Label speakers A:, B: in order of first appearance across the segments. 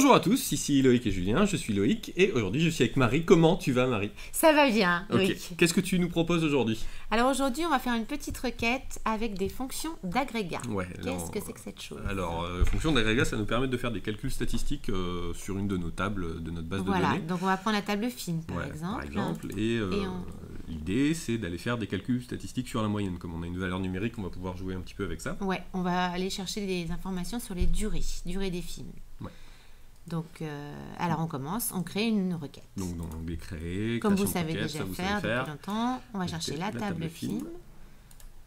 A: Bonjour à tous, ici Loïc et Julien, je suis Loïc et aujourd'hui je suis avec Marie. Comment tu vas Marie?
B: Ça va bien, Loïc.
A: Ok, qu'est-ce que tu nous proposes aujourd'hui?
B: Alors aujourd'hui on va faire une petite requête avec des fonctions d'agrégat.
A: Ouais,
B: Qu'est-ce que c'est que cette chose?
A: Alors, fonction d'agrégat, ça nous permet de faire des calculs statistiques sur une de nos tables de notre base de données.
B: Voilà, donc on va prendre la table fine par exemple.
A: Et l'idée c'est d'aller faire des calculs statistiques sur la moyenne. Comme on a une valeur numérique, on va pouvoir jouer un petit peu avec ça.
B: Ouais, on va aller chercher des informations sur les durées des films.
A: Ouais.
B: Donc, alors on commence, on crée une requête.
A: Donc dans l'onglet créer,
B: comme vous
A: création de
B: savez
A: requête,
B: déjà
A: ça,
B: faire
A: vous savez
B: depuis longtemps, on va chercher la table film.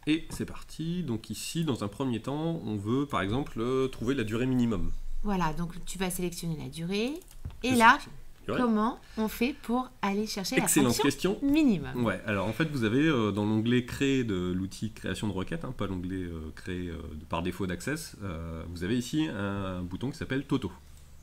A: Et c'est parti. Donc ici, dans un premier temps, on veut par exemple trouver la durée minimum.
B: Voilà, donc tu vas sélectionner la durée. Et là, comment on fait pour aller chercher la fonction minimum?
A: Ouais, alors en fait, vous avez dans l'onglet créer de l'outil création de requête, pas l'onglet créer par défaut d'Access, vous avez ici un bouton qui s'appelle Toto.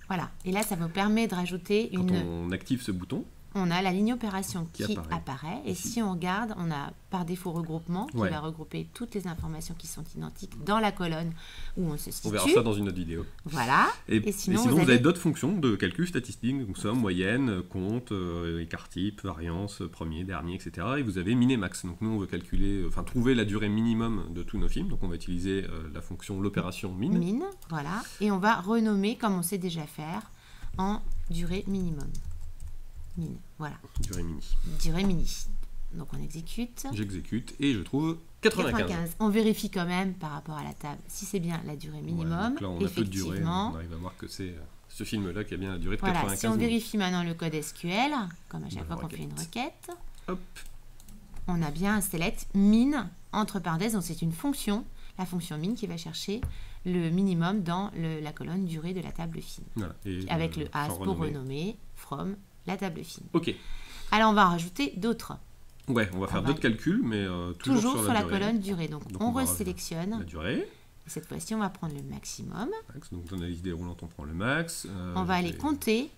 B: Voilà, et là ça vous permet de rajouter
A: Quand on active ce bouton,
B: on a la ligne opération qui apparaît. Et si on regarde, on a par défaut regroupement qui va regrouper toutes les informations qui sont identiques dans la colonne où on se situe.
A: On verra ça dans une autre vidéo.
B: Voilà.
A: Et sinon vous avez d'autres fonctions de calcul statistique, donc somme, moyenne, compte, écart type, variance, premier, dernier, etc. Et vous avez min et max. Donc nous on veut calculer, trouver la durée minimum de tous nos films. Donc on va utiliser la fonction l'opération min.
B: Min, voilà. Et on va renommer, comme on sait déjà faire, en durée minimum. Min, voilà.
A: Durée mini.
B: Durée mini. Donc on exécute.
A: J'exécute et je trouve 95.
B: On vérifie quand même par rapport à la table si c'est bien la durée minimum.
A: Donc là on a peu de durée, on arrive à voir que c'est ce film-là qui a bien la durée de 95.
B: Si on vérifie maintenant le code SQL, comme à chaque fois qu'on fait une requête,
A: hop,
B: on a bien un select min entre parenthèses, donc c'est une fonction, la fonction min qui va chercher le minimum dans la colonne durée de la table film.
A: Voilà,
B: avec le as pour renommer from la table film.
A: Ok.
B: Alors on va en rajouter d'autres.
A: Ouais, on va faire d'autres calculs, mais toujours sur
B: la colonne durée. Donc on resélectionne
A: la durée.
B: Et cette fois-ci, on va prendre le maximum.
A: Donc dans l'analyse déroulante, on prend le max.
B: On va aller compter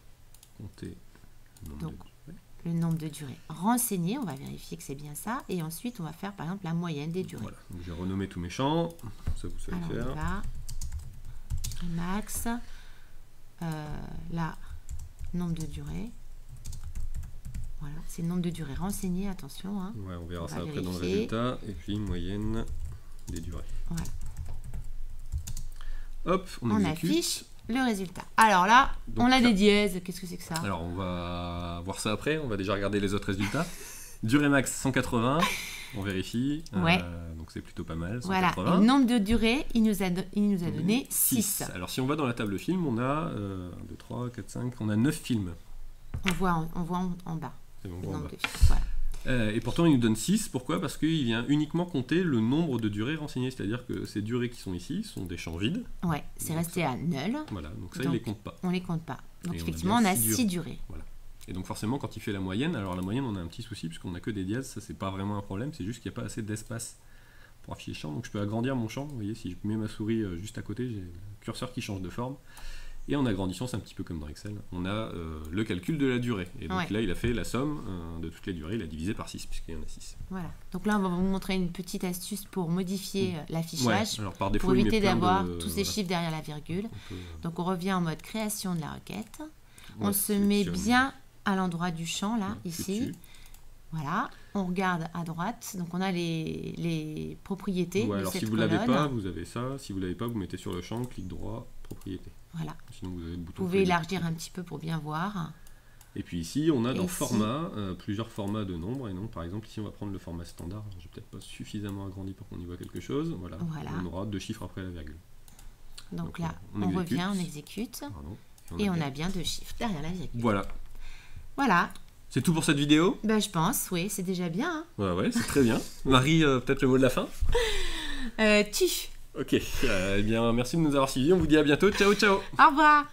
A: le
B: nombre de durées. Renseigner, on va vérifier que c'est bien ça. Et ensuite, on va faire par exemple la moyenne des durées.
A: Voilà, donc j'ai renommé tous mes champs. Ça, vous savez faire.
B: On va max, là, nombre de durées. Voilà, c'est le nombre de durées renseignées, attention.
A: Ouais, on verra ça après dans le résultat. Et puis moyenne des durées.
B: Voilà.
A: Hop, on
B: affiche le résultat. Alors là, on a des dièses. Qu'est-ce que c'est que ça?
A: Alors on va voir ça après. On va déjà regarder les autres résultats. Durée max 180. On vérifie. Donc c'est plutôt pas mal. 180.
B: Voilà. Et le nombre de durées, il nous a donné 6.
A: Alors si on va dans la table film, on a 1, 2, 3, 4, 5. On a 9 films.
B: On voit en bas.
A: Et pourtant il nous donne 6, pourquoi? Parce qu'il vient uniquement compter le nombre de durées renseignées, c'est-à-dire que ces durées qui sont ici sont des champs vides.
B: Ouais, c'est resté à null.
A: Voilà, donc ça il les compte pas.
B: On les compte pas. Donc effectivement on a 6 durées.
A: Voilà. Et donc forcément quand il fait la moyenne, alors la moyenne on a un petit souci puisqu'on n'a que des dièses, ça c'est pas vraiment un problème, c'est juste qu'il n'y a pas assez d'espace pour afficher les champs. Donc je peux agrandir mon champ, vous voyez, si je mets ma souris juste à côté, j'ai le curseur qui change de forme. Et en agrandissant, c'est un petit peu comme dans Excel, on a le calcul de la durée. Et donc là, il a fait la somme de toutes les durées, il a divisé par 6, puisqu'il y en a 6.
B: Voilà. Donc là, on va vous montrer une petite astuce pour modifier l'affichage,
A: par défaut,
B: pour éviter d'avoir tous ces chiffres derrière la virgule. Donc on revient en mode création de la requête. On se met bien à l'endroit du champ, là, ici. Voilà. On regarde à droite. Donc on a les propriétés de
A: alors
B: cette
A: si vous ne l'avez pas, vous avez ça. Si vous ne l'avez pas, vous mettez sur le champ, clic droit, propriété.
B: Voilà.
A: Sinon, vous avez le bouton.
B: Vous pouvez élargir un petit peu pour bien voir.
A: Et puis ici, on a dans format, plusieurs formats de nombres. Et donc, par exemple, ici, on va prendre le format standard. Je n'ai peut-être pas suffisamment agrandi pour qu'on y voit quelque chose. Voilà. On aura 2 chiffres après la virgule.
B: Donc là, on revient, on exécute. Et on a bien 2 chiffres derrière la virgule. Voilà.
A: C'est tout pour cette vidéo?
B: Je pense, oui, c'est déjà bien.
A: Ouais, c'est très bien. Marie, peut-être le mot de la fin?
B: Tu.
A: Ok, eh bien merci de nous avoir suivis, on vous dit à bientôt, ciao ciao.
B: Au revoir.